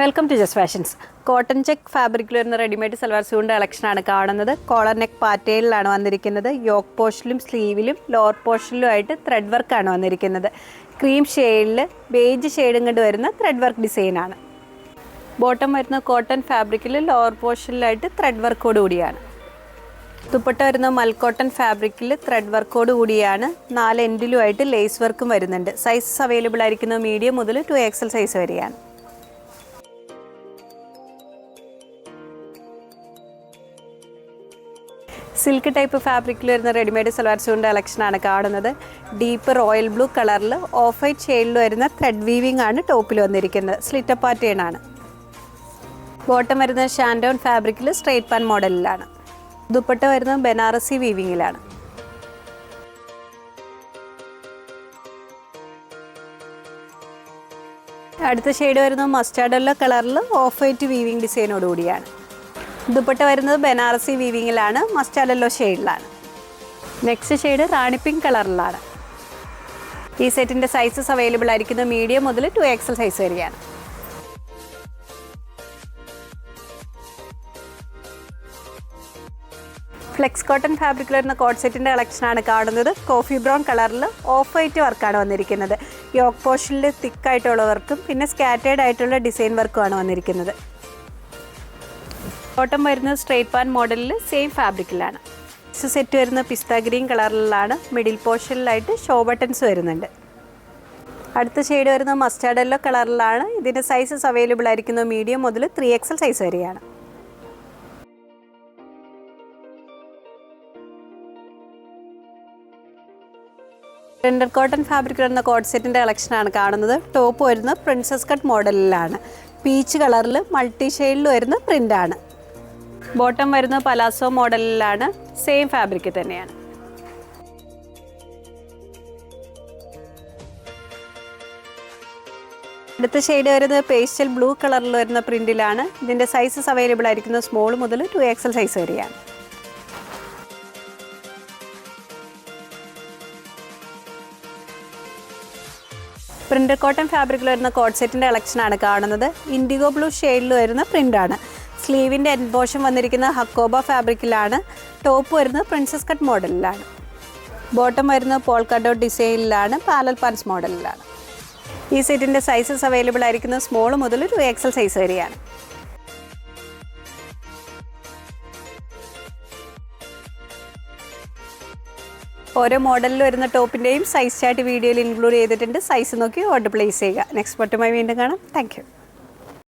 Welcome to just fashions. Cotton check ഫാബ്രിക്കിൽ വരുന്ന readymade salwar സ്യൂട്ടിൻ്റെ കളക്ഷനാണ് കാണുന്നത്. കോളർ നെക്ക് പാറ്റേണിലാണ് വന്നിരിക്കുന്നത്. യോക്ക് പോർഷനിലും സ്ലീവിലും ലോവർ പോർഷനിലും ആയിട്ട് ത്രെഡ് വർക്കാണ് വന്നിരിക്കുന്നത്. ക്രീം ഷെയ്ഡിൽ ബേജ് ഷെയ്ഡും കൊണ്ട് വരുന്ന ത്രെഡ് വർക്ക് ഡിസൈനാണ്. ബോട്ടം വരുന്ന കോട്ടൺ ഫാബ്രിക്കിൽ ലോവർ പോർഷനിലായിട്ട് ത്രെഡ് വർക്കോട് കൂടിയാണ്. ദുപ്പട്ട വരുന്ന മൽക്കോട്ടൺ ഫാബ്രിക്കിൽ ത്രെഡ് വർക്കോട് കൂടിയാണ്. 4 എൻഡിലുമായിട്ട് ലേസ് വർക്കും വരുന്നുണ്ട്. സൈസസ് അവൈലബിൾ ആയിരിക്കുന്നത് മീഡിയം മുതൽ 2XL സൈസ് വരെയാണ്. സിൽക്ക് ടൈപ്പ് ഫാബ്രിക്കിൽ വരുന്ന റെഡിമെയ്ഡ് സൽവാർ സ്യൂട്ടിൻ്റെ കളക്ഷനാണ് കാണുന്നത്. ഡീപ്പ് റോയൽ ബ്ലൂ കളറിൽ ഓഫ് വൈറ്റ് ഷെയ്ഡിൽ വരുന്ന ത്രെഡ് വീവിംഗ് ആണ് ടോപ്പിൽ വന്നിരിക്കുന്നത്. സ്ലിറ്റപ്പ് പാറ്റേൺ ആണ്. ബോട്ടം വരുന്നത് ഷാൻഡോൺ ഫാബ്രിക്കിൽ സ്ട്രെയിറ്റ് പാൻ മോഡലിലാണ്. ദുപ്പട്ട വരുന്നത് ബനാറസി വീവിങ്ങിലാണ്. അടുത്ത ഷെയ്ഡ് വരുന്നത് മസ്റ്റാർഡ് യെല്ലോ കളറിൽ ഓഫ് വൈറ്റ് വീവിംഗ് ഡിസൈനോട് കൂടിയാണ്. ദുപ്പട്ട വരുന്നത് ബനാറസി വീവിങ്ങിലാണ്. മസ്റ്റാർഡ് യെല്ലോ ഷെയ്ഡിലാണ്. നെക്സ്റ്റ് ഷെയ്ഡ് റാണി പിങ്ക് കളറിലാണ്. ഈ സെറ്റിൻ്റെ സൈസസ് അവൈലബിൾ ആയിരിക്കുന്നത് മീഡിയം മുതൽ 2XL സൈസ് വരെയാണ്. ഫ്ലെക്സ് കോട്ടൺ ഫാബ്രിക്കിൽ വരുന്ന കോട്ട് സെറ്റിൻ്റെ കളക്ഷനാണ് കാണുന്നത്. കോഫി ബ്രൗൺ കളറിൽ ഓഫ് വൈറ്റ് വർക്കാണ് വന്നിരിക്കുന്നത്. യോക്ക് പോർഷനിൽ തിക്കായിട്ടുള്ള വർക്കും പിന്നെ സ്കാറ്റേഡ് ആയിട്ടുള്ള ഡിസൈൻ വർക്കുമാണ് വന്നിരിക്കുന്നത്. ബോട്ടം വരുന്നത് സ്ട്രെയിറ്റ് പാൻ മോഡലിൽ സെയിം ഫാബ്രിക്കിലാണ്. സെറ്റ് വരുന്നത് പിസ്ത ഗ്രീൻ കളറിലാണ്. മിഡിൽ പോർഷനിലായിട്ട് ഷോ ബട്ടൺസ് വരുന്നുണ്ട്. അടുത്ത ഷെയ്ഡ് വരുന്നത് മസ്റ്റാർഡ് യെല്ലോ കളറിലാണ്. ഇതിൻ്റെ സൈസസ് അവൈലബിൾ ആയിരിക്കുന്നത് മീഡിയം മുതൽ 3XL സൈസ് വരെയാണ്. പ്രിന്റഡ് കോട്ടൺ ഫാബ്രിക് വരുന്ന കോട്ട് സെറ്റിൻ്റെ കളക്ഷനാണ് കാണുന്നത്. ടോപ്പ് വരുന്നത് പ്രിൻസസ് കട്ട് മോഡലിലാണ്. പീച്ച് കളറിൽ മൾട്ടി ഷെയ്ഡിൽ വരുന്ന പ്രിൻ്റാണ്. ബോട്ടം വരുന്നത് പലാസോ മോഡലിലാണ്. സെയിം ഫാബ്രിക് തന്നെയാണ്. അടുത്ത ഷെയ്ഡ് വരുന്നത് പേസ്റ്റൽ ബ്ലൂ കളറിൽ വരുന്ന പ്രിന്റിലാണ്. ഇതിൻ്റെ സൈസസ് അവൈലബിൾ ആയിരിക്കുന്നത് സ്മോൾ മുതൽ 2XL സൈസ് വരെയാണ്. പ്രിന്റഡ് കോട്ടൺ ഫാബ്രിക്കിൽ വരുന്ന കോട്ട് സെറ്റിൻ്റെ കളക്ഷനാണ് കാണുന്നത്. ഇൻഡിഗോ ബ്ലൂ ഷെയ്ഡിൽ വരുന്ന പ്രിൻ്റാണ്. സ്ലീവിൻ്റെ എൻഡ് പോർഷൻ വന്നിരിക്കുന്നത് ഹക്കോബ ഫാബ്രിക്കിലാണ്. ടോപ്പ് വരുന്നത് പ്രിൻസസ് കട്ട് മോഡലിലാണ്. ബോട്ടം വരുന്നത് പോൾക്ക ഡോട്ട് ഡിസൈനിലാണ്. പാരലൽ പാൻസ് മോഡലിലാണ്. ഈ സെറ്റിൻ്റെ സൈസസ് അവൈലബിൾ ആയിരിക്കുന്നത് സ്മോൾ മുതൽ 2XL സൈസ് വരെയാണ്. ഓരോ മോഡലിൽ വരുന്ന ടോപ്പിൻ്റെയും സൈസ് ചാർട്ട് വീഡിയോയിൽ ഇൻക്ലൂഡ് ചെയ്തിട്ടുണ്ട്. സൈസ് നോക്കി ഓർഡർ പ്ലേസ് ചെയ്യുക. നെക്സ്റ്റ് പട്ടുമായി വീണ്ടും കാണാം. Thank you.